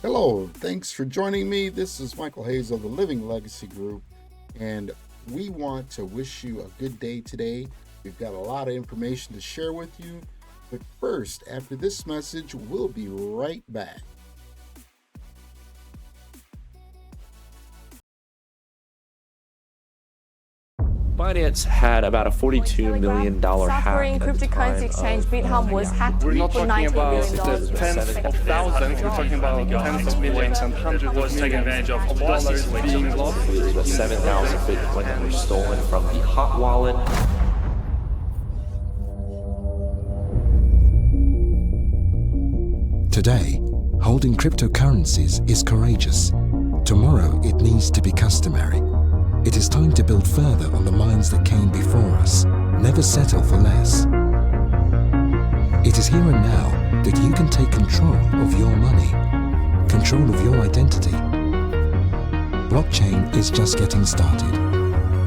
Hello, thanks for joining me. This is Michael Hayes of the Living Legacy Group, and we want to wish you a good day today. We've got a lot of information to share with you, but first, after this message, we'll be right back. Binance had about a $42 million South hack Korean at the cryptocurrency time exchange of, Bithumb was hacked for We're not talking $19 about million. tens of thousands, we're talking about tens of millions and hundreds of was taking millions advantage of of dollars being lost. It was about 7,000 Bitcoin that were stolen from the hot wallet. Today, holding cryptocurrencies is courageous. Tomorrow, it needs to be customary. It is time to build further on the minds that came before us. Never settle for less. It is here and now that you can take control of your money, control of your identity. Blockchain is just getting started.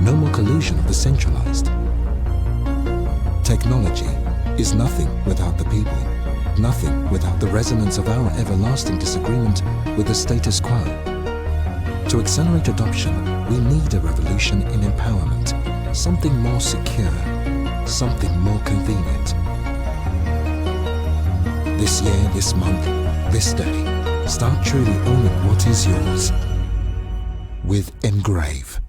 No more collusion of the centralized. Technology is nothing without the people. Nothing without the resonance of our everlasting disagreement with the status quo. To accelerate adoption, we need a revolution in empowerment, something more secure, something more convenient. This year, this month, this day, start truly owning what is yours with Engrave.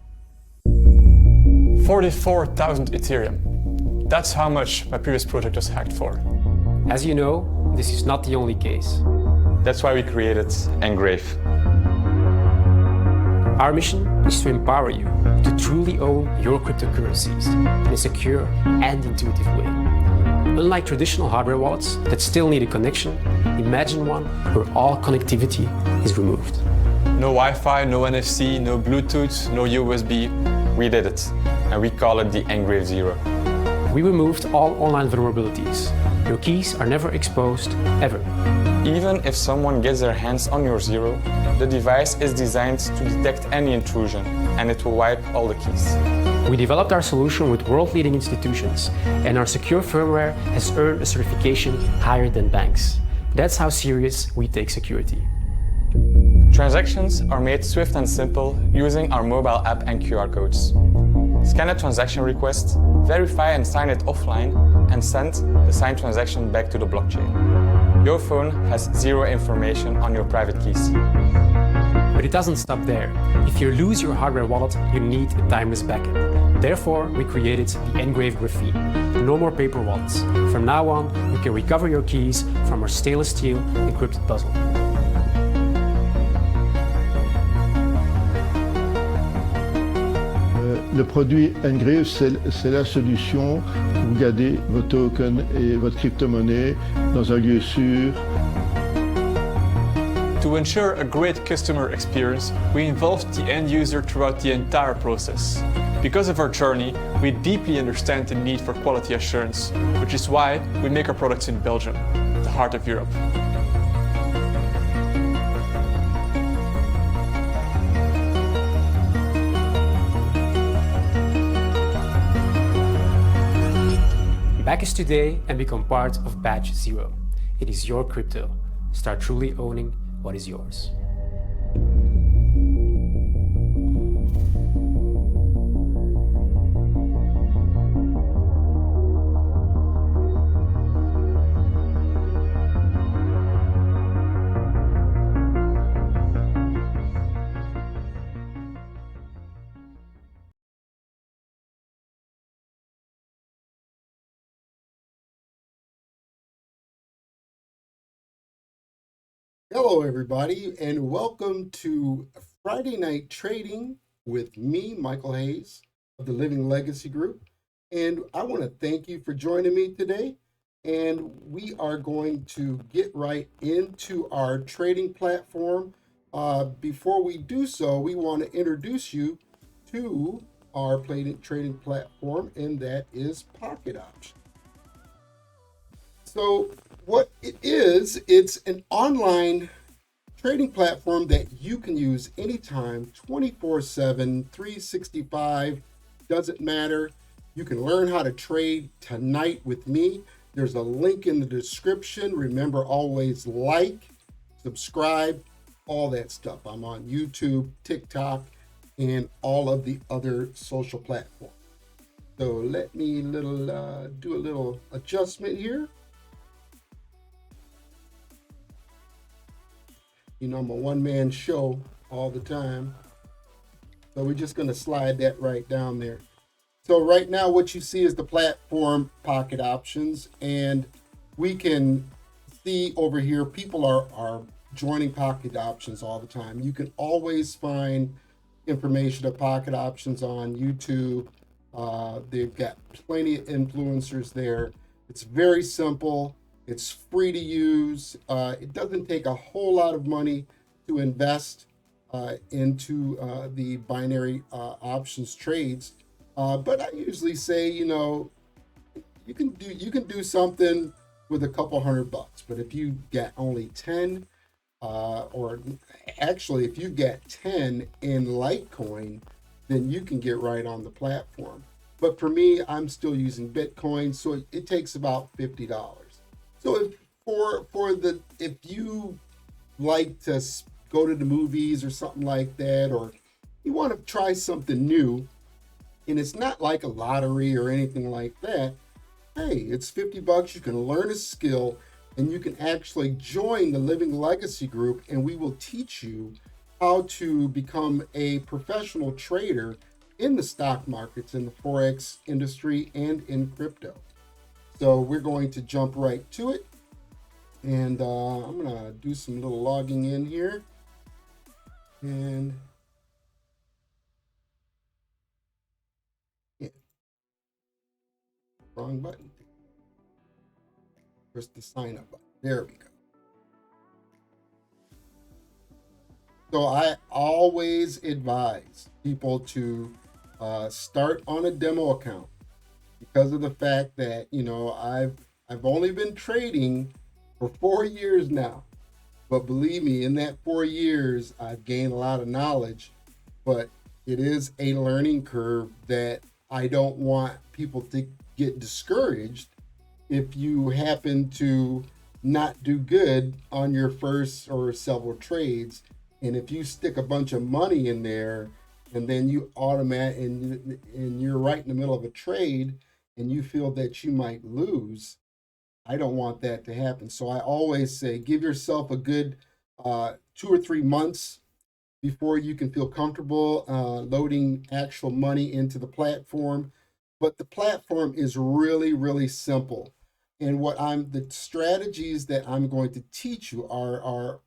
44,000 Ethereum. That's how much my previous project was hacked for. As you know, this is not the only case. That's why we created Engrave. Our mission is to empower you to truly own your cryptocurrencies in a secure and intuitive way. Unlike traditional hardware wallets that still need a connection, imagine one where all connectivity is removed. No Wi-Fi, no NFC, no Bluetooth, no USB. We did it, and we call it the Engrave Zero. We removed all online vulnerabilities. Your keys are never exposed, ever. Even if someone gets their hands on your Zero, the device is designed to detect any intrusion, and it will wipe all the keys. We developed our solution with world-leading institutions, and our secure firmware has earned a certification higher than banks. That's how serious we take security. Transactions are made swift and simple using our mobile app and QR codes. Scan a transaction request, verify and sign it offline, and send the signed transaction back to the blockchain. Your phone has zero information on your private keys. But it doesn't stop there. If you lose your hardware wallet, you need a timeless backup. Therefore, we created the Engrave Graphene. No more paper wallets. From now on, you can recover your keys from our stainless steel encrypted puzzle. Le produit Engrave, c'est la solution pour garder vos tokens et votre crypto-monnaie dans un lieu sûr. To ensure a great customer experience, we involved the end user throughout the entire process. Because of our journey, we deeply understand the need for quality assurance, which is why we make our products in Belgium, the heart of Europe. Back us today and become part of Batch Zero. It is your crypto. Start truly owning what is yours. Hello, everybody, and welcome to Friday Night Trading with me, Michael Hayes of the Living Legacy Group. And I want to thank you for joining me today. And we are going to get right into our trading platform. Before we do so, we want to introduce you to our trading platform, and that is Pocket Option. So what it is, it's an online trading platform that you can use anytime, 24/7, 365, doesn't matter. You can learn how to trade tonight with me. There's a link in the description. Remember, always like, subscribe, all that stuff. I'm on YouTube, TikTok, and all of the other social platforms. So let me do a little adjustment here. You know, I'm a one-man show all the time. So we're just going to slide that right down there. So right now what you see is the platform pocket options, and we can see over here people are joining pocket options all the time. You can always find information of pocket options on YouTube. They've got plenty of influencers there. It's very simple. It's free to use. It doesn't take a whole lot of money to invest into the binary options trades. But I usually say, you know, you can do something with a couple $100. But if you get only 10, or actually if you get 10 in Litecoin, then you can get right on the platform. But for me, I'm still using Bitcoin, so it takes about $50. So if you like to go to the movies or something like that, or you want to try something new, and it's not like a lottery or anything like that, hey, it's $50. You can learn a skill, and you can actually join the Living Legacy group, and we will teach you how to become a professional trader in the stock markets, in the Forex industry, and in crypto. So we're going to jump right to it. And I'm going to do some little logging in here. And yeah, wrong button. Press the sign up button. There we go. So I always advise people to start on a demo account, because of the fact that, you know, I've only been trading for 4 years now. But believe me, in that 4 years, I've gained a lot of knowledge, but it is a learning curve that I don't want people to get discouraged if you happen to not do good on your first or several trades. And if you stick a bunch of money in there and then you and you're right in the middle of a trade and you feel that you might lose, I don't want that to happen. So I always say, give yourself a good 2 or 3 months before you can feel comfortable loading actual money into the platform. But the platform is really, really simple. And the strategies that I'm going to teach you are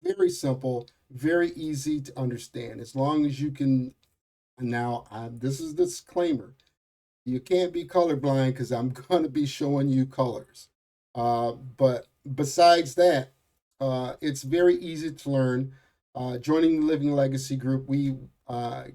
very simple, very easy to understand. As long as you can, now this is the disclaimer. You can't be colorblind because I'm going to be showing you colors. But besides that, it's very easy to learn. Joining the Living Legacy group, we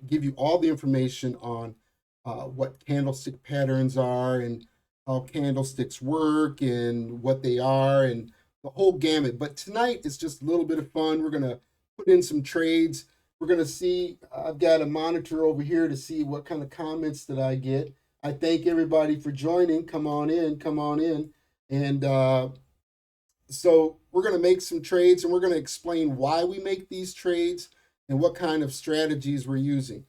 give you all the information on what candlestick patterns are and how candlesticks work and what they are and the whole gamut. But tonight it's just a little bit of fun. We're going to put in some trades. We're going to see, I've got a monitor over here to see what kind of comments that I get. I thank everybody for joining. Come on in, come on in. And so we're going to make some trades, and we're going to explain why we make these trades and what kind of strategies we're using.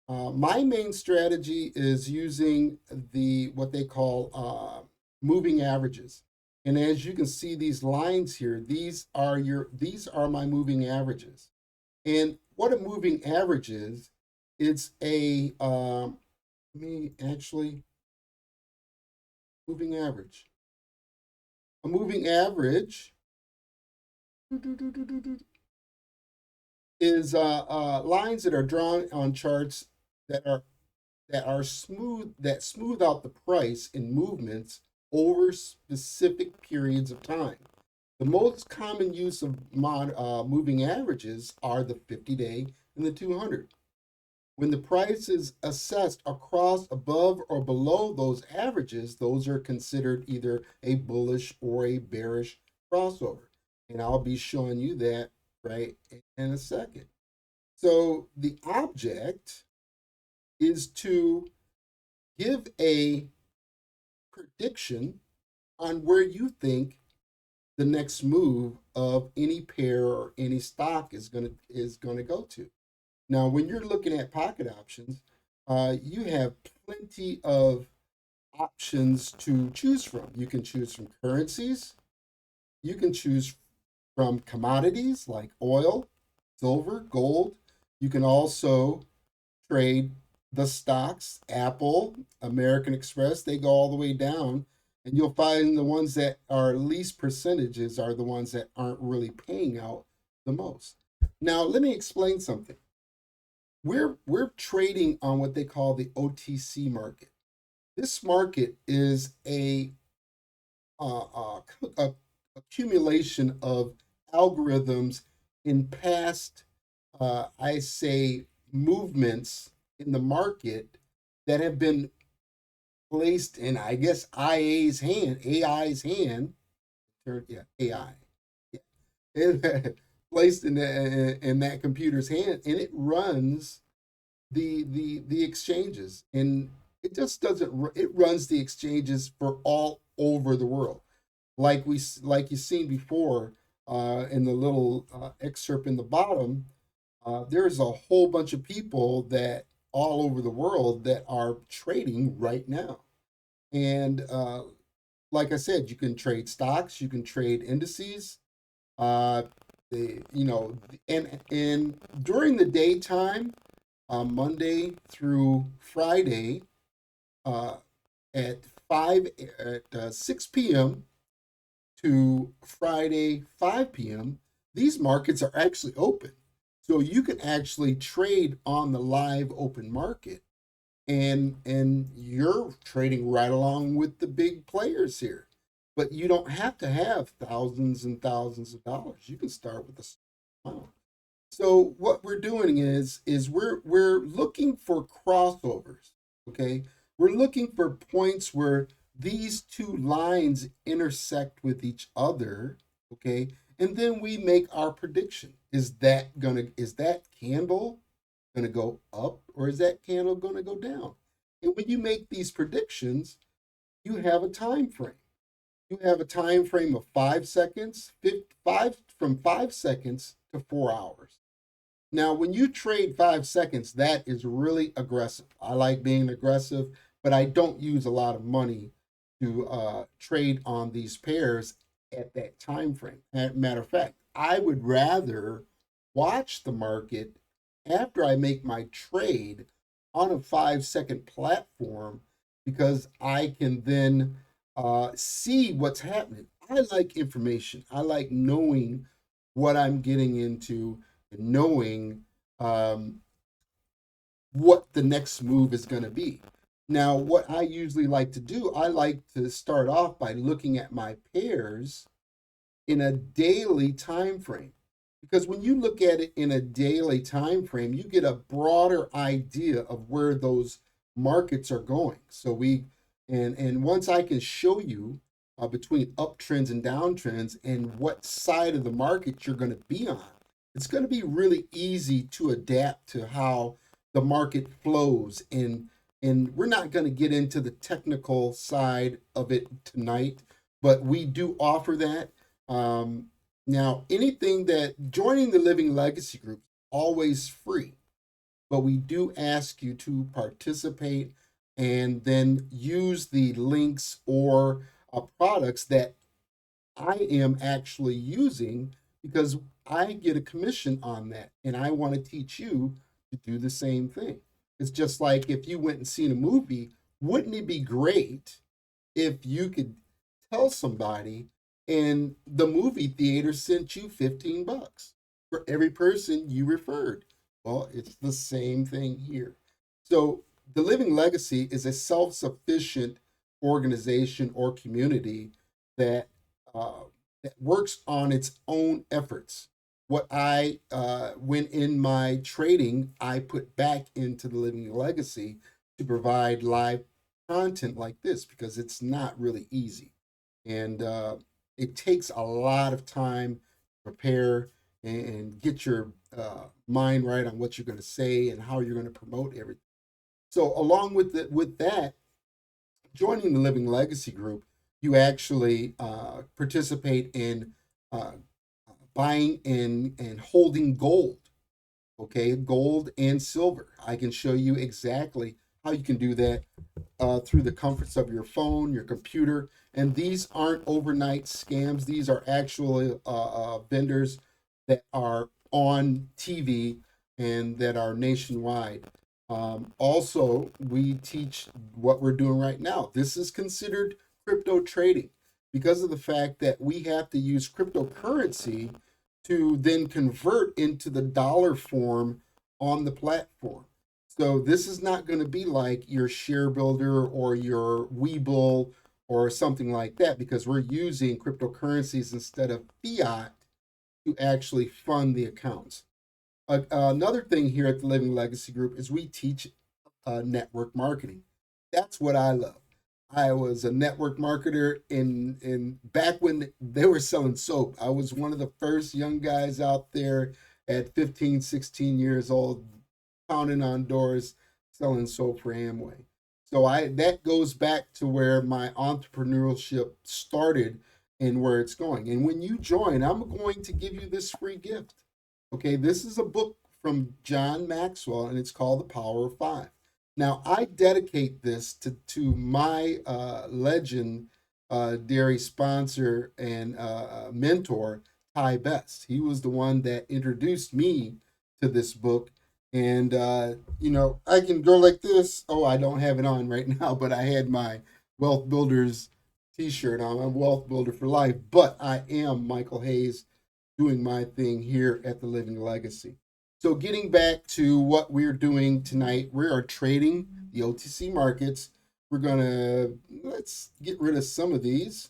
My main strategy is using what they call moving averages. And as you can see, these lines here, these are my moving averages. And what a moving average is, it's a moving average. A moving average is lines that are drawn on charts that smooth out the price in movements over specific periods of time. The most common use of moving averages are the 50-day and the 200. When the price is assessed across, above, or below those averages, those are considered either a bullish or a bearish crossover. And I'll be showing you that right in a second. So the object is to give a prediction on where you think the next move of any pair or any stock is gonna go to. Now, when you're looking at pocket options, you have plenty of options to choose from. You can choose from currencies. You can choose from commodities like oil, silver, gold. You can also trade the stocks, Apple, American Express. They go all the way down, and you'll find the ones that are least percentages are the ones that aren't really paying out the most. Now, let me explain something. We're trading on what they call the OTC market. This market is a accumulation of algorithms in past, I say, movements in the market that have been placed in, I guess, AI's hand, yeah, AI, yeah, placed in that computer's hand, and it runs the exchanges, and it just doesn't. It runs the exchanges for all over the world, like you've seen before in the little excerpt in the bottom. There's a whole bunch of people that all over the world that are trading right now, and like I said, you can trade stocks, you can trade indices. Uh, and during the daytime, Monday through Friday, uh, at 6 p.m. to Friday 5 p.m., these markets are actually open. So you can actually trade on the live open market, and you're trading right along with the big players here. But you don't have to have thousands and thousands of dollars. You can start with a small amount. So what we're doing is we're looking for crossovers, okay? We're looking for points where these two lines intersect with each other, okay? And then we make our prediction. Is that candle gonna go up, or is that candle gonna go down? And when you make these predictions, you have a time frame. You have a time frame of 5 seconds, from 5 seconds to 4 hours. Now, when you trade 5 seconds, that is really aggressive. I like being aggressive, but I don't use a lot of money to trade on these pairs at that time frame. Matter of fact, I would rather watch the market after I make my trade on a 5 second platform, because I can then see what's happening. I like information. I like knowing what I'm getting into, and knowing what the next move is going to be. Now, what I usually like to do, I like to start off by looking at my pairs in a daily time frame. Because when you look at it in a daily time frame, you get a broader idea of where those markets are going. So and once I can show you between uptrends and downtrends and what side of the market you're going to be on, it's going to be really easy to adapt to how the market flows. And we're not going to get into the technical side of it tonight, but we do offer that. Now, anything that joining the Living Legacy Group, always free, but we do ask you to participate and then use the links or products that I am actually using, because I get a commission on that, and I want to teach you to do the same thing. It's just like if you went and seen a movie, wouldn't it be great if you could tell somebody and the movie theater sent you $15 for every person you referred? Well, it's the same thing here. So the Living Legacy is a self-sufficient organization or community that that works on its own efforts. What I, when in my trading, I put back into the Living Legacy to provide live content like this, because it's not really easy. And it takes a lot of time to prepare and get your mind right on what you're going to say and how you're going to promote everything. So along with that, joining the Living Legacy Group, you actually participate in buying and holding gold. Okay, gold and silver. I can show you exactly how you can do that through the comforts of your phone, your computer. And these aren't overnight scams. These are actually vendors that are on TV and that are nationwide. Also, we teach what we're doing right now. This is considered crypto trading because of the fact that we have to use cryptocurrency to then convert into the dollar form on the platform. So this is not going to be like your share builder or your Webull or something like that, because we're using cryptocurrencies instead of fiat to actually fund the accounts. Another thing here at the Living Legacy Group is we teach network marketing. That's what I love. I was a network marketer in back when they were selling soap. I was one of the first young guys out there at 15, 16 years old, pounding on doors, selling soap for Amway. So that goes back to where my entrepreneurship started and where it's going. And when you join, I'm going to give you this free gift. Okay, this is a book from John Maxwell, and it's called The Power of Five. Now, I dedicate this to my legend, dairy sponsor and mentor, Ty Best. He was the one that introduced me to this book. And, I can go like this. Oh, I don't have it on right now, but I had my Wealth Builders t-shirt on. I'm a Wealth Builder for life, but I am Michael Hayes doing my thing here at the Living Legacy. So getting back to what we're doing tonight, we are trading the OTC markets. Let's get rid of some of these.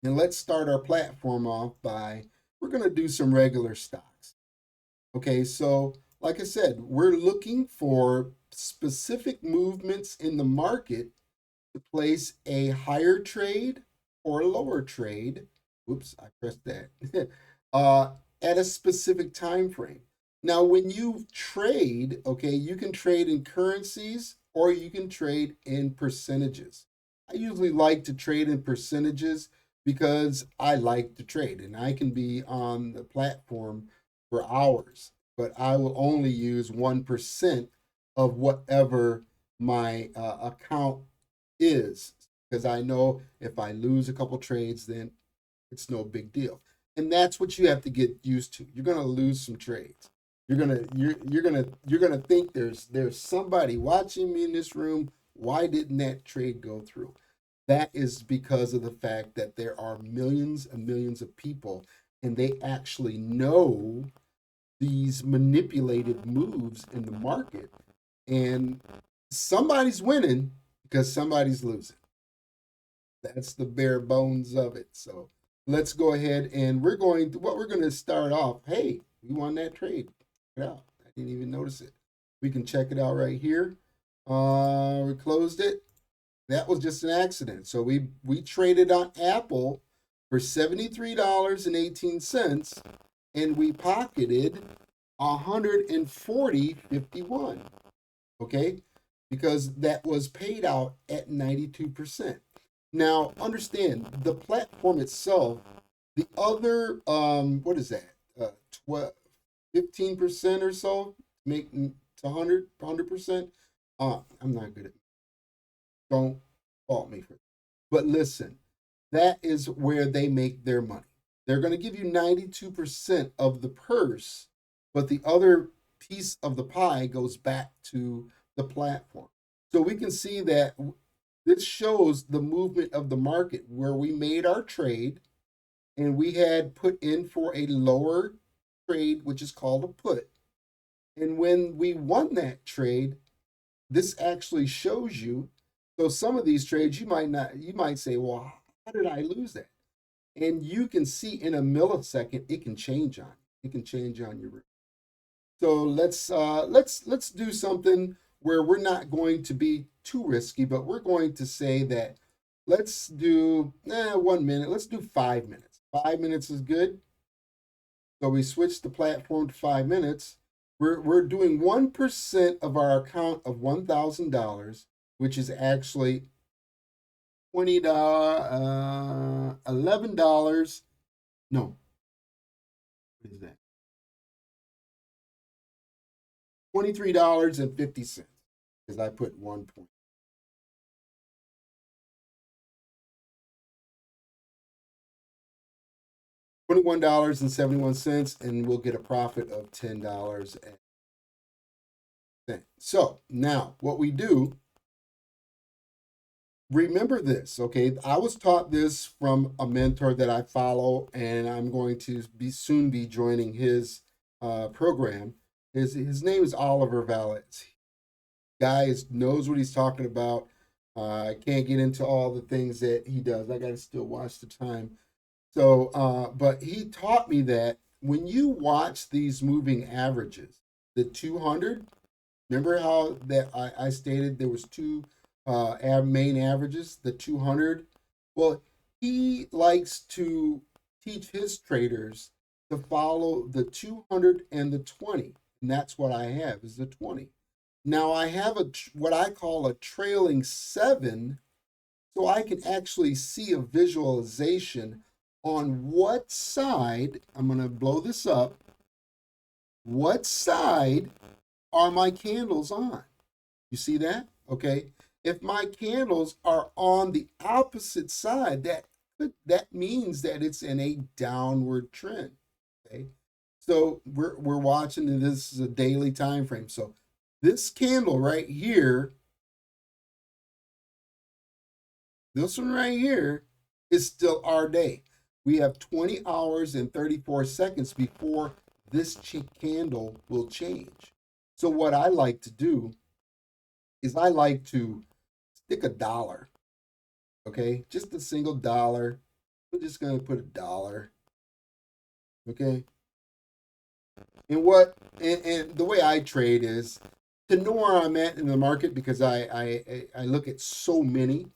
And let's start our platform off we're going to do some regular stocks. Okay, so like I said, we're looking for specific movements in the market to place a higher trade or a lower trade. Oops, I pressed that. At a specific time frame. Now, when you trade, okay, you can trade in currencies or you can trade in percentages. I usually like to trade in percentages because I like to trade and I can be on the platform for hours, but I will only use 1% of whatever my account is, because I know if I lose a couple trades, then it's no big deal. And that's what you have to get used to. You're going to lose some trades. You're gonna think there's somebody watching me in this room. Why didn't that trade go through? That is because of the fact that there are millions and millions of people, and they actually know these manipulated moves in the market, and somebody's winning because somebody's losing. That's the bare bones of it. So let's go ahead and we're going to start off. Hey, we won that trade. Check it out. I didn't even notice it. We can check it out right here. We closed it. That was just an accident. So we traded on Apple for $73.18, and we pocketed 140.51. Okay, because that was paid out at 92%. Now understand the platform itself. The other what is that? 15% or so, make to 100%. I'm not good at it. Don't fault me for it. But listen, that is where they make their money. They're going to give you 92% of the purse, but the other piece of the pie goes back to the platform. So we can see that this shows the movement of the market where we made our trade and we had put in for a lower trade, which is called a put. And when we won that trade, this actually shows you. So some of these trades you might say, well, how did I lose that? And you can see in a millisecond it can change on you. It can change on your route. So let's do something where we're not going to be too risky, but we're going to say that let's do 1 minute. Let's do 5 minutes. 5 minutes is good. So we switch the platform to 5 minutes. We're doing 1% of our account of $1,000, which is actually $11. No, what is that? $23.50 because I put 1 point. $21.71, and we'll get a profit of $10. So now what we do, remember this, okay? I was taught this from a mentor that I follow, and I'm going to soon be joining his program. His name is Oliver Valles. Guy knows what he's talking about. I can't get into all the things that he does. I got to still watch the time. So, but he taught me that when you watch these moving averages, the 200, remember how that I stated there was two main averages, the 200? Well, he likes to teach his traders to follow the 200 and the 20. And that's what I have, is the 20. Now I have what I call a trailing 7, so I can actually see a visualization on what side, I'm going to blow this up, what side are my candles on? You see that? Okay. If my candles are on the opposite side, that means that it's in a downward trend. Okay. So we're watching, and this is a daily time frame. So this candle right here, this one right here, is still our day. We have 20 hours and 34 seconds before this candle will change. So what I like to do is I like to stick $1, okay? Just a single dollar. We're just going to put $1, okay? And the way I trade is to know where I'm at in the market, because I look at so many.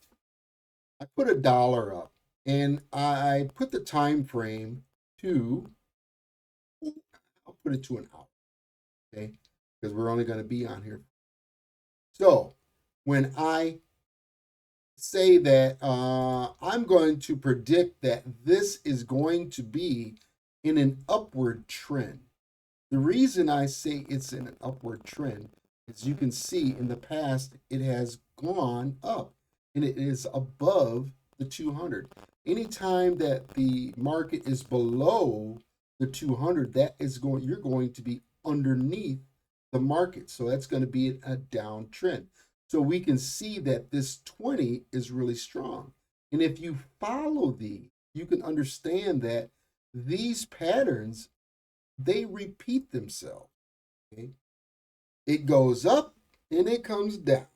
I put $1 up, and I put the time frame to, I'll put it to an hour, okay? Because we're only going to be on here. So when I say that I'm going to predict that this is going to be in an upward trend. The reason I say it's in an upward trend is you can see in the past it has gone up, and it is above the 200. Anytime that the market is below the 200, you're going to be underneath the market. So that's going to be a downtrend. So we can see that this 20 is really strong. And if you follow you can understand that these patterns, they repeat themselves. Okay? It goes up and it comes down.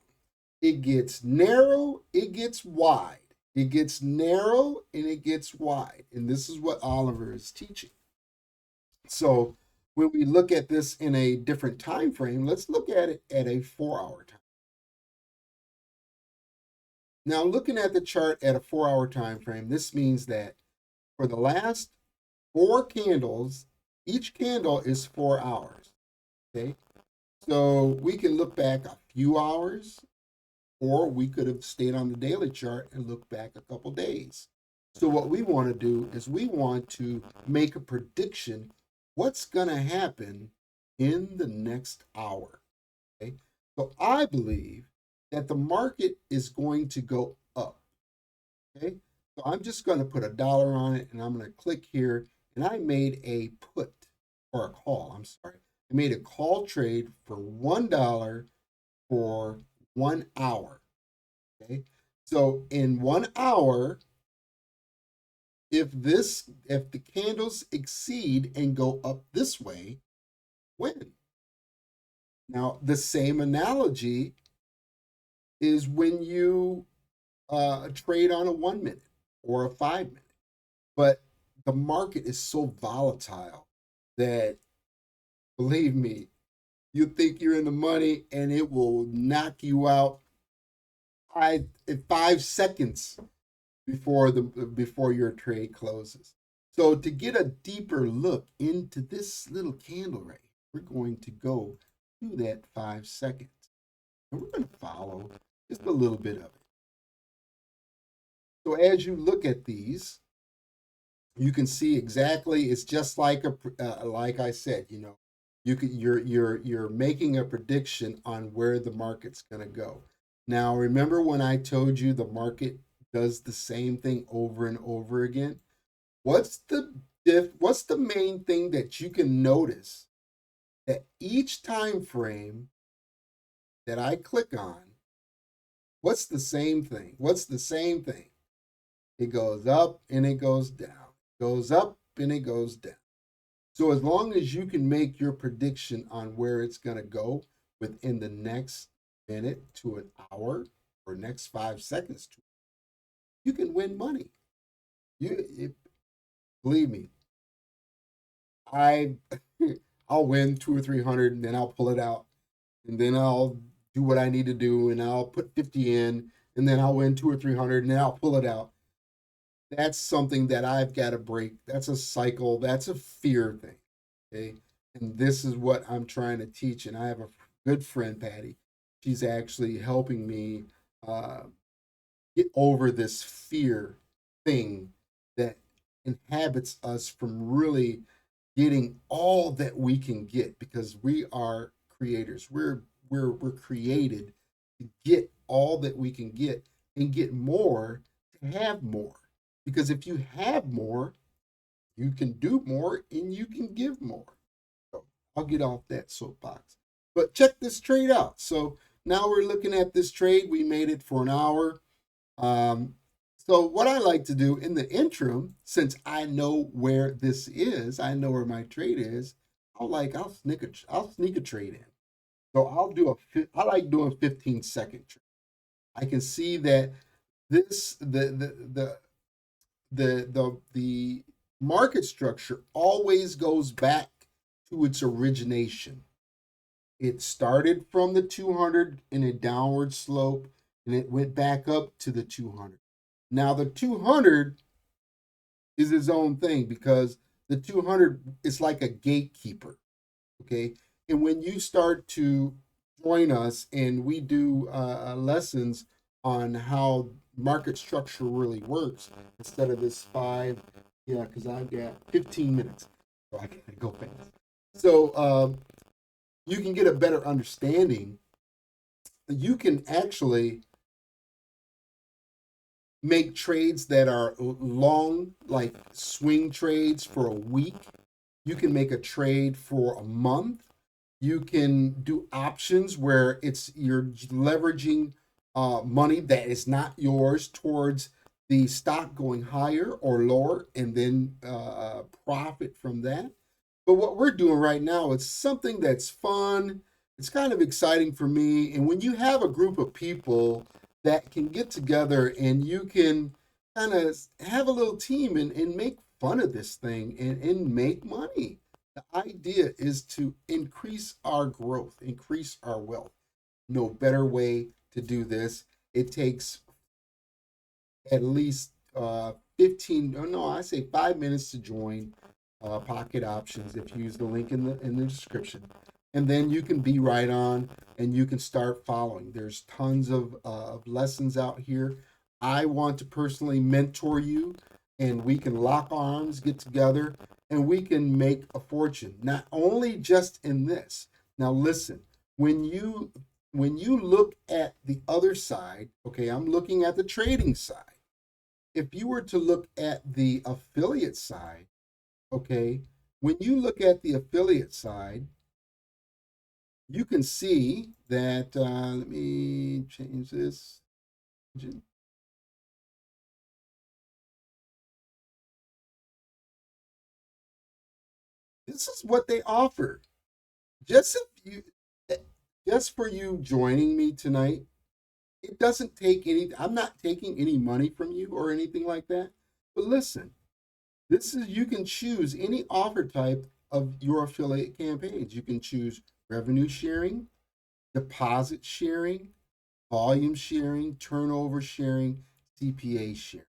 It gets narrow, it gets wide. It gets narrow and it gets wide. And this is what Oliver is teaching. So when we look at this in a different time frame, let's look at it at a 4-hour time. Now, looking at the chart at a 4-hour time frame, this means that for the last 4 candles, each candle is 4 hours. Okay, so we can look back a few hours, or we could have stayed on the daily chart and looked back a couple days. So what we want to do is we want to make a prediction what's going to happen in the next hour. Okay, so I believe that the market is going to go up. Okay, so I'm just going to put $1 on it, and I'm going to click here, and I made a put, or a call, I'm sorry. I made a call trade for $1 for 1 hour. Okay, so in 1 hour, if the candles exceed and go up this way, win. Now, the same analogy is when you trade on a 1 minute or a 5 minute. But the market is so volatile that, believe me, you think you're in the money and it will knock you out in 5 seconds before your trade closes. So to get a deeper look into this little candle right here, we're going to go to that 5 seconds. And we're going to follow just a little bit of it. So as you look at these, you can see exactly. It's just like like I said, you're making a prediction on where the market's going to go. Now, remember when I told you the market does the same thing over and over again? What's the main thing that you can notice that each time frame that I click on, what's the same thing? What's the same thing? It goes up and it goes down. Goes up and it goes down. So as long as you can make your prediction on where it's going to go within the next minute to an hour or next 5 seconds, you can win money. Believe me, I'll win 200 or 300, and then I'll pull it out, and then I'll do what I need to do, and I'll put 50 in, and then I'll win 200 or 300, and then I'll pull it out. That's something that I've got to break. That's a cycle. That's a fear thing. Okay. And this is what I'm trying to teach. And I have a good friend, Patty. She's actually helping me get over this fear thing that inhabits us from really getting all that we can get, because we are creators. We're created to get all that we can get and get more, to have more. Because if you have more, you can do more and you can give more. So I'll get off that soapbox. But check this trade out. So now we're looking at this trade. We made it for an hour. So what I like to do in the interim, since I know where this is, I know where my trade is, I'll sneak a trade in. So I like doing 15-second trade. I can see that the market structure always goes back to its origination. It started from the 200 in a downward slope, and it went back up to the 200. Now the 200 is its own thing, because the 200 is like a gatekeeper. Okay. And when you start to join us and we do lessons on how market structure really works, instead of this 5, because I've got 15 minutes, so I gotta go fast. So you can get a better understanding. You can actually make trades that are long, like swing trades for a week. You can make a trade for a month. You can do options where you're leveraging money that is not yours towards the stock going higher or lower, and then profit from that. But what we're doing right now, it's something that's fun. It's kind of exciting for me. And when you have a group of people that can get together and you can kind of have a little team and make fun of this thing and make money. The idea is to increase our growth, increase our wealth. No better way to do this. It takes at least 5 minutes to join Pocket Options if you use the link in the description. And then you can be right on and you can start following. There's tons of lessons out here. I want to personally mentor you, and we can lock arms, get together, and we can make a fortune, not only just in this. Now listen, when you look at the other side, okay, I'm looking at the trading side. If you were to look at the affiliate side, okay, when you look at the affiliate side, you can see that, let me change this. This is what they offer. Just for you joining me tonight, it doesn't take I'm not taking any money from you or anything like that. But listen, you can choose any offer type of your affiliate campaigns. You can choose revenue sharing, deposit sharing, volume sharing, turnover sharing, CPA sharing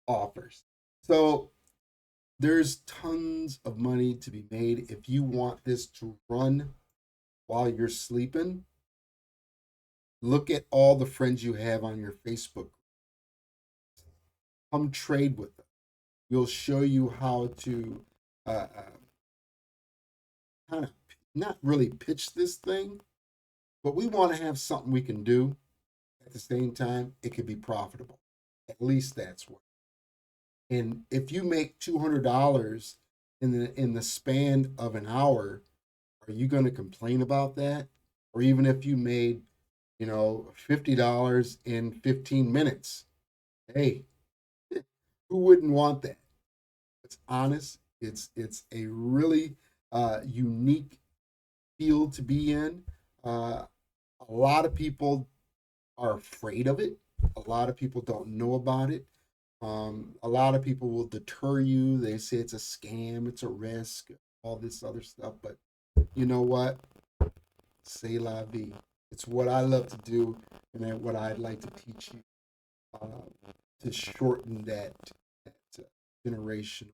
offers. So there's tons of money to be made if you want this to run while you're sleeping. Look at all the friends you have on your Facebook. come trade with us. We'll show you how to kind of not really pitch this thing, but we want to have something we can do at the same time. It could be profitable. At least that's what. And if you make $200 in the span of an hour, are you going to complain about that? Or even if you made, $50 in 15 minutes, hey, who wouldn't want that? It's honest. It's a really unique field to be in. A lot of people are afraid of it. A lot of people don't know about it. A lot of people will deter you. They say it's a scam, it's a risk, all this other stuff. But you know what? C'est la vie. It's what I love to do, and what I'd like to teach you to shorten that generation.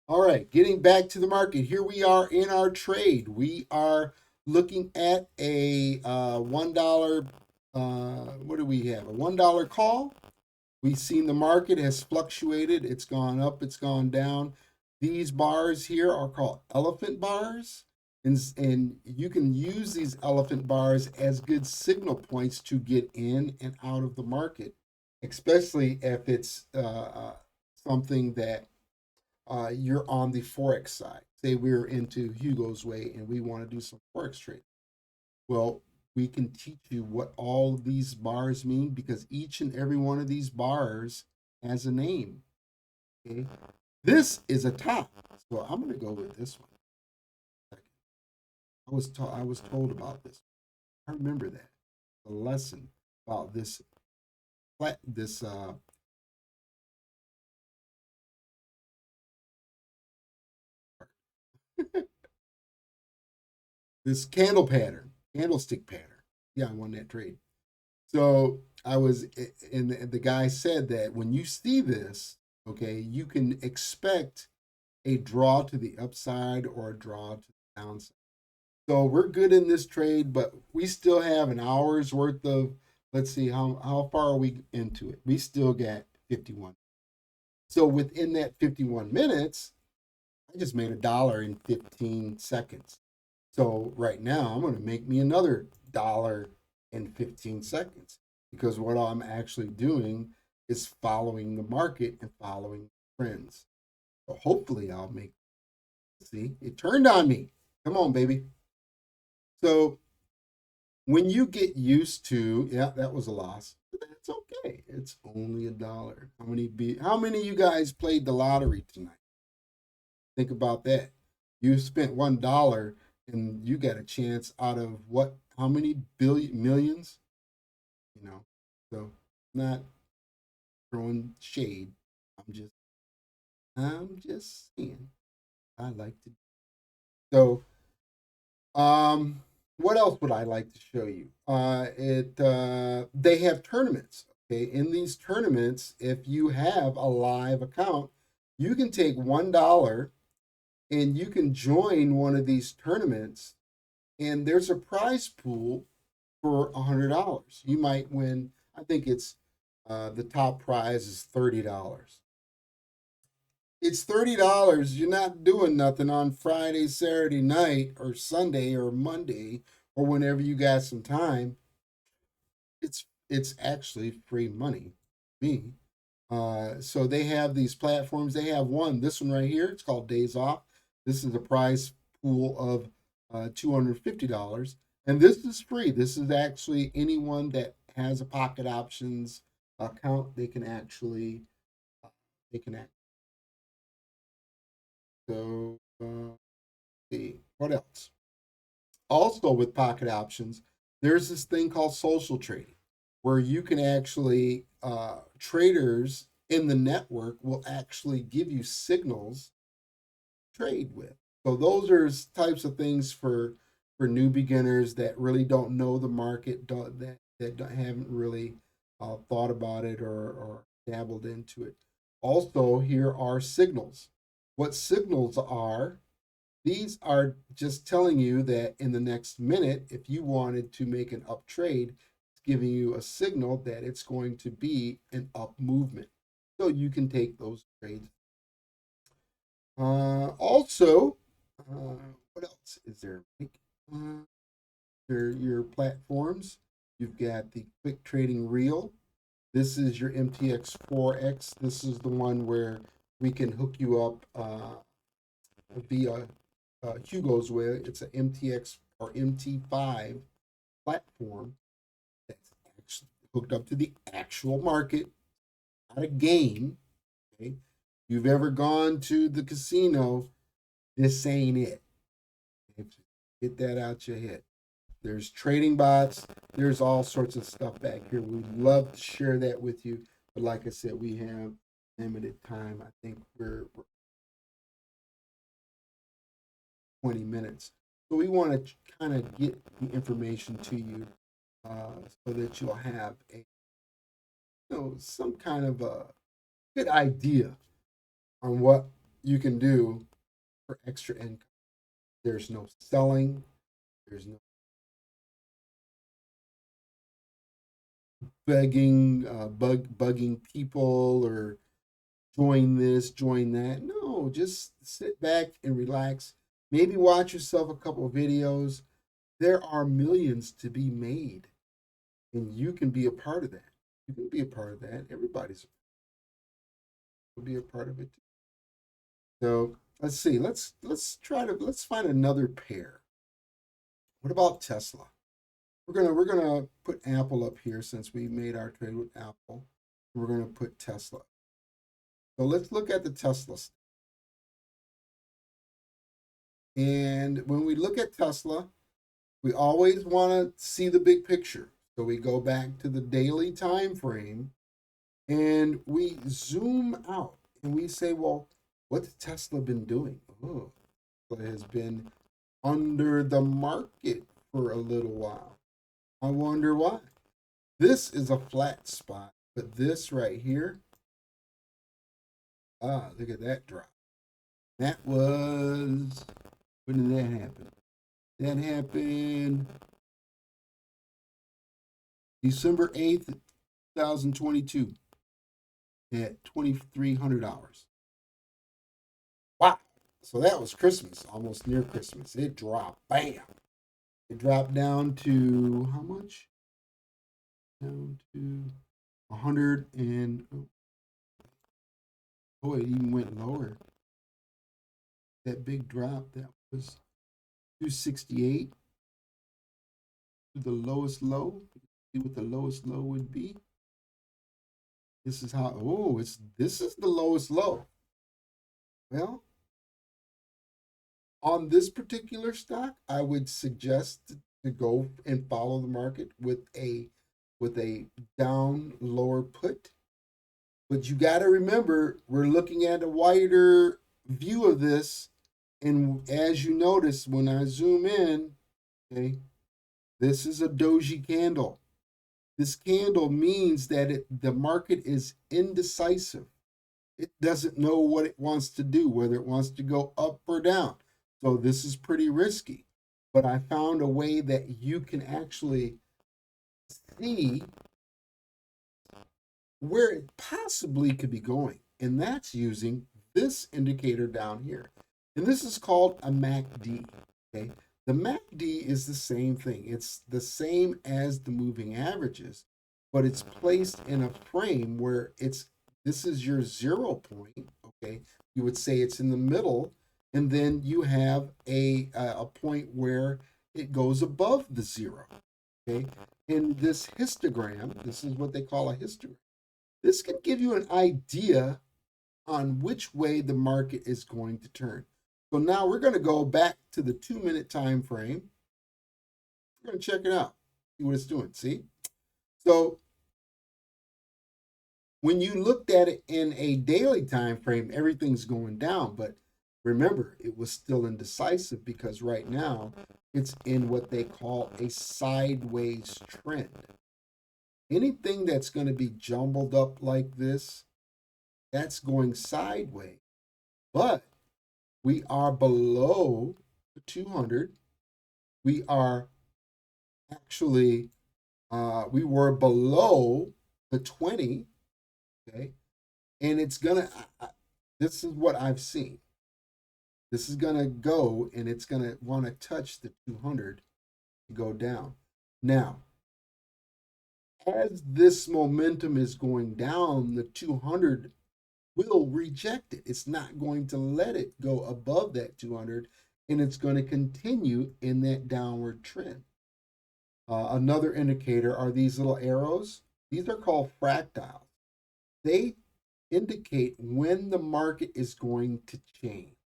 All right, getting back to the market. Here we are in our trade. We are looking at a $1. What do we have? A $1 call. We've seen the market has fluctuated. It's gone up, it's gone down. These bars here are called elephant bars. And you can use these elephant bars as good signal points to get in and out of the market, especially if it's something that you're on the Forex side. Say we're into Hugo's Way and we want to do some Forex trading. Well, we can teach you what all of these bars mean, because each and every one of these bars has a name. Okay, this is a top, so I'm going to go with this one. I was told about this. I remember that, the lesson about this this candlestick pattern. Yeah, I won that trade. So the guy said that when you see this, okay, you can expect a draw to the upside or a draw to the downside. So we're good in this trade, but we still have an hour's worth of, let's see, how far are we into it? We still got 51. So within that 51 minutes, I just made $1 in 15 seconds. So right now I'm going to make me another $1 in 15 seconds, because what I'm actually doing is following the market and following trends. So hopefully I'll make, see, it turned on me. Come on, baby. So when you get used to, yeah, that was a loss, but that's okay. It's only $1. How many of you guys played the lottery tonight? Think about that. You spent $1 and you got a chance out of what? How many millions? So not throwing shade. I'm just saying. I like to. So, what else would I like to show you? They have tournaments. Okay, in these tournaments, if you have a live account, you can take $1 and you can join one of these tournaments, and there's a prize pool for $100. You might win. I think it's the top prize is $30. It's $30. You're not doing nothing on Friday, Saturday night, or Sunday, or Monday, or whenever you got some time. It's actually free money. Me. So they have these platforms. They have this one right here. It's called Days Off. This is a prize pool of $250, and this is free. This is actually anyone that has a Pocket Options account. They can actually So, see what else. Also, with Pocket Options, there's this thing called social trading, where you can actually traders in the network will actually give you signals to trade with. So those are types of things for new beginners that really don't know the market, that haven't really thought about it or dabbled into it. Also, here are signals. What signals are? These are just telling you that in the next minute, if you wanted to make an up trade, it's giving you a signal that it's going to be an up movement. So you can take those trades. Also, what else is there? Your platforms. You've got the Quick Trading Reel. This is your MTX 4X. This is the one where we can hook you up via Hugo's way. It's an MTX or MT5 platform that's actually hooked up to the actual market, not a game. Okay, you've ever gone to the casino, this ain't it. Get that out your head. There's trading bots. There's all sorts of stuff back here. We'd love to share that with you. But like I said, we have limited time. I think we're 20 minutes. So we want to kind of get the information to you so that you'll have a, some kind of a good idea on what you can do for extra income. There's no selling. There's no bugging people or join this, join that. No, just sit back and relax. Maybe watch yourself a couple of videos. There are millions to be made, and you can be a part of that. You can be a part of that. Everybody's will be a part of it too. So let's see. Let's find another pair. What about Tesla? We're gonna put Apple up here since we made our trade with Apple. We're gonna put Tesla. So let's look at the Tesla. And when we look at Tesla, we always want to see the big picture. So we go back to the daily time frame and we zoom out and we say, well, what's Tesla been doing? Oh, it has been under the market for a little while. I wonder why. This is a flat spot, but this right here, look at that drop. That was, when did that happen? That happened December 8th, 2022 at $2,300. Wow. So that was Christmas, almost near Christmas. It dropped, bam. It dropped down to how much? Down to 100 and, oh, it even went lower. That big drop, that was 268 to the lowest low. See what the lowest low would be. This is how, this is the lowest low. Well, on this particular stock, I would suggest to go and follow the market with a down lower put. But you got to remember, we're looking at a wider view of this. And as you notice, when I zoom in, okay, this is a doji candle. This candle means that the market is indecisive. It doesn't know what it wants to do, whether it wants to go up or down. So this is pretty risky. But I found a way that you can actually see where it possibly could be going. And that's using this indicator down here. And this is called a MACD. Okay. The MACD is the same thing. It's the same as the moving averages, but it's placed in a frame where this is your 0 point. Okay. You would say it's in the middle, and then you have a point where it goes above the 0. Okay. In this histogram, this is what they call a histogram. This can give you an idea on which way the market is going to turn. So now we're going to go back to the 2-minute time frame. We're going to check it out, see what it's doing. See? So when you looked at it in a daily time frame, everything's going down. But remember, it was still indecisive because right now it's in what they call a sideways trend. Anything that's going to be jumbled up like this, that's going sideways. But we are below the 200. We are actually We were below the 20, okay? And it's gonna, this is what I've seen. This is gonna go and it's gonna wanna touch the 200 to go down. Now, as this momentum is going down, the 200 will reject it. It's not going to let it go above that 200, and it's going to continue in that downward trend. Another indicator are these little arrows. These are called fractals. They indicate when the market is going to change.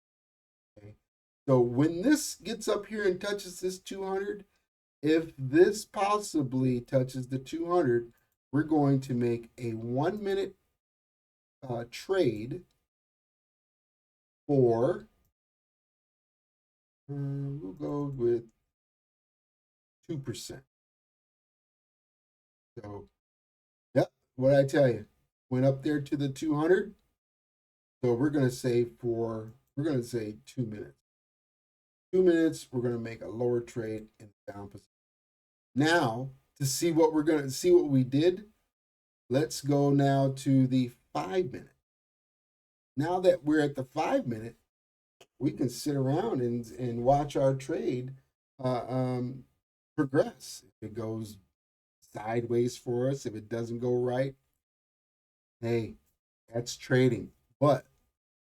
Okay? So when this gets up here and touches this 200, if this possibly touches the 200, we're going to make a 1 minute trade for, we'll go with 2%. So, yep, what I tell you, went up there to the 200. So we're going to say 2 minutes. 2 minutes, we're going to make a lower trade in the down position. Now, to see what we did, let's go now to the 5 minute. Now that we're at the 5 minute, we can sit around and watch our trade progress. If it goes sideways for us, if it doesn't go right, hey, that's trading. But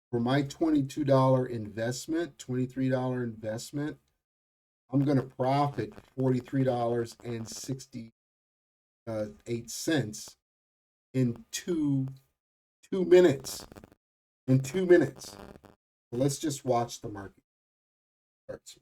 for my $22 investment, $23 investment, I'm going to profit $43.68 in two minutes. In 2 minutes. So let's just watch the market. Starts.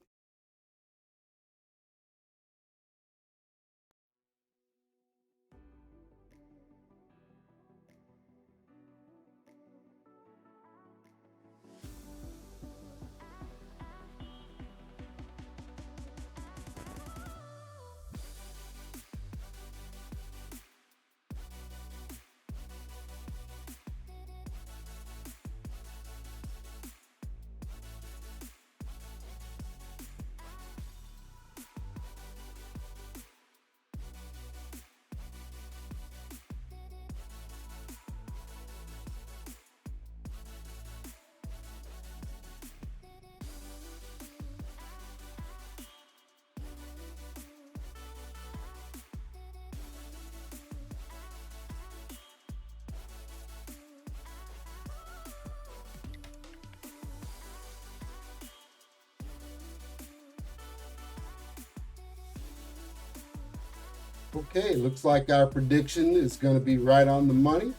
Okay, looks like our prediction is going to be right on the money.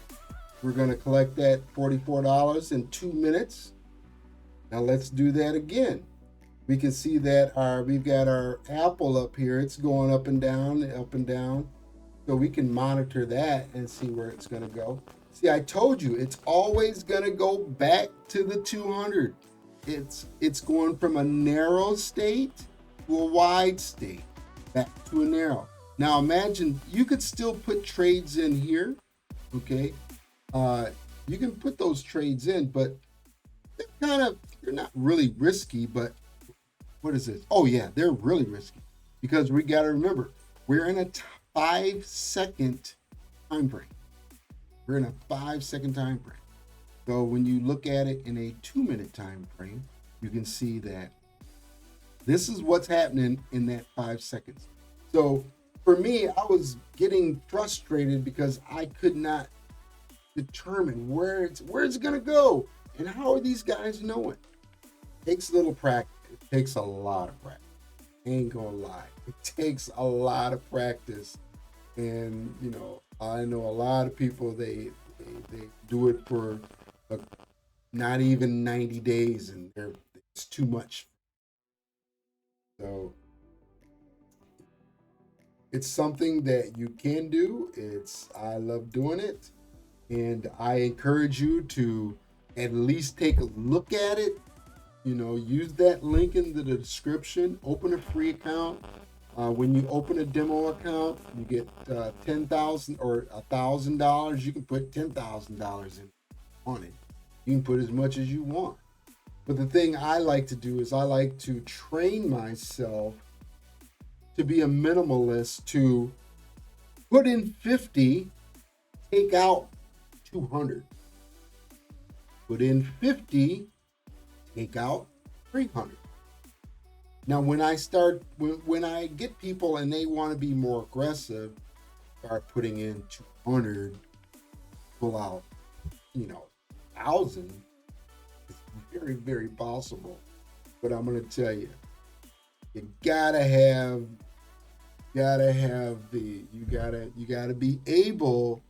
We're going to collect that $44 in 2 minutes. Now let's do that again. We can see that we've got our Apple up here. It's going up and down, up and down. So we can monitor that and see where it's going to go. See, I told you, it's always going to go back to the 200. It's going from a narrow state to a wide state, back to a narrow. Now imagine you could still put trades in here, okay? You can put those trades in, but they're not really risky, but what is this? Oh yeah, they're really risky because we got to remember, we're in a 5 second time frame. We're in a 5 second time frame. So when you look at it in a 2 minute time frame, you can see that this is what's happening in that 5 seconds. So for me, I was getting frustrated because I could not determine where it's going to go and how are these guys knowing. It takes a little practice. It takes a lot of practice. I ain't gonna lie. It takes a lot of practice, and I know a lot of people they do it for not even 90 days, and it's too much. So it's something that you can do. I love doing it, and I encourage you to at least take a look at it. Use that link in the description. Open a free account. When you open a demo account, you get $10,000 or $1,000. You can put $10,000 in on it. You can put as much as you want. But the thing I like to do is I like to train myself to be a minimalist, to Put in 50, take out 200. Put in 50, take out 300. Now, when I get people and they want to be more aggressive, start putting in 200, pull out, 1,000. It's very, very possible. But I'm going to tell you, you gotta be able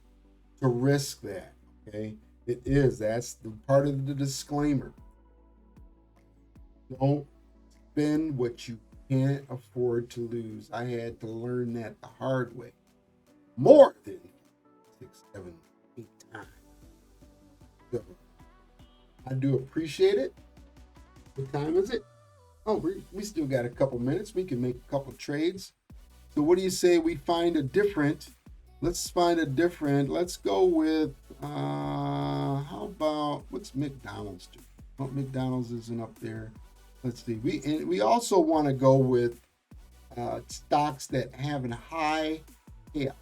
to risk that. Okay, that's the part of the disclaimer. Don't spend what you can't afford to lose. I had to learn that the hard way, more than 6, 7, 8 times. So I do appreciate it. What time is it? Oh, we still got a couple minutes. We can make a couple trades. So what do you say we find a different? Let's find a different. Let's go with, how about, what's McDonald's do? Oh, McDonald's isn't up there. Let's see. We also want to go with stocks that have a high payout.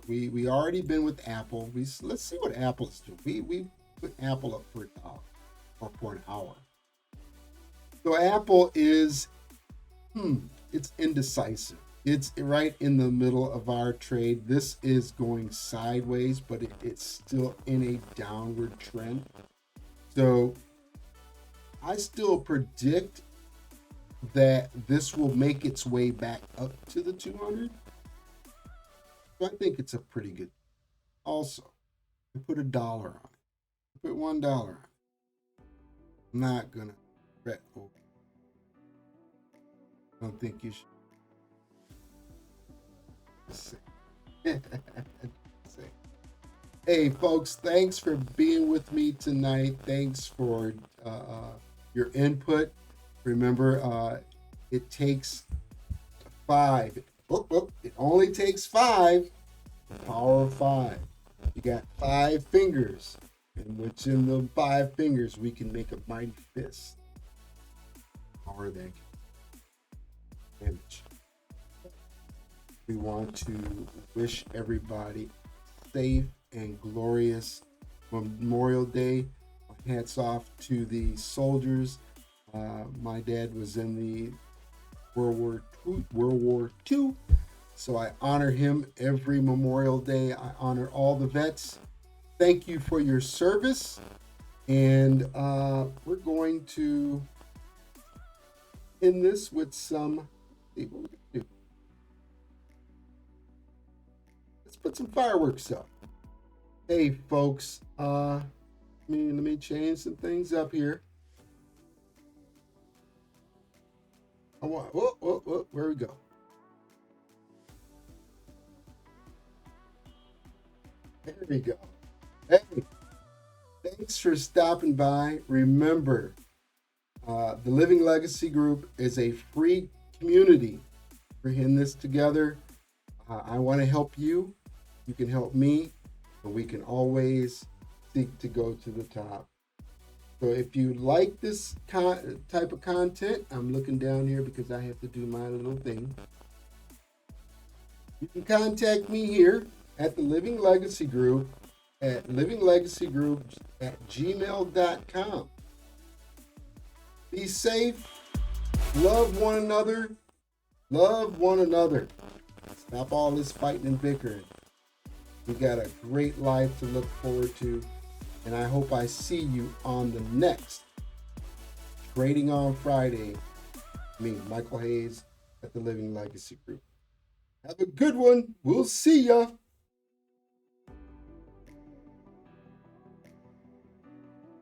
We already been with Apple. Let's see what Apple's doing. We put Apple up for $1 or for an hour. So Apple is, it's indecisive. It's right in the middle of our trade. This is going sideways, but it's still in a downward trend. So I still predict that this will make its way back up to the 200. So I think it's a pretty good. Also, I put $1 on it. I put $1 on it. I'm not gonna fret over. I don't think you should. Hey folks, thanks for being with me tonight. Thanks for your input. Remember, it takes 5. It only takes 5. The power of 5. You got 5 fingers, and within the 5 fingers, we can make a mighty fist. Power that image. We want to wish everybody safe and glorious Memorial Day. Hats off to the soldiers. My dad was in the World War II, so I honor him every Memorial Day. I honor all the vets. Thank you for your service, and we're going to end this with some. Let's put some fireworks up. Hey folks, let me change some things up here. Where we go? There we go. Hey, thanks for stopping by. Remember, the Living Legacy Group is a free community. We're in this together. I want to help you. You can help me. And we can always seek to go to the top. So if you like this type of content, I'm looking down here because I have to do my little thing. You can contact me here at the Living Legacy Group at livinglegacygroups@gmail.com. Be safe. Love one another. Love one another. Stop all this fighting and bickering. We got a great life to look forward to. And I hope I see you on the next Trading on Friday. Me, Michael Hayes at the Living Legacy Group. Have a good one. We'll see ya.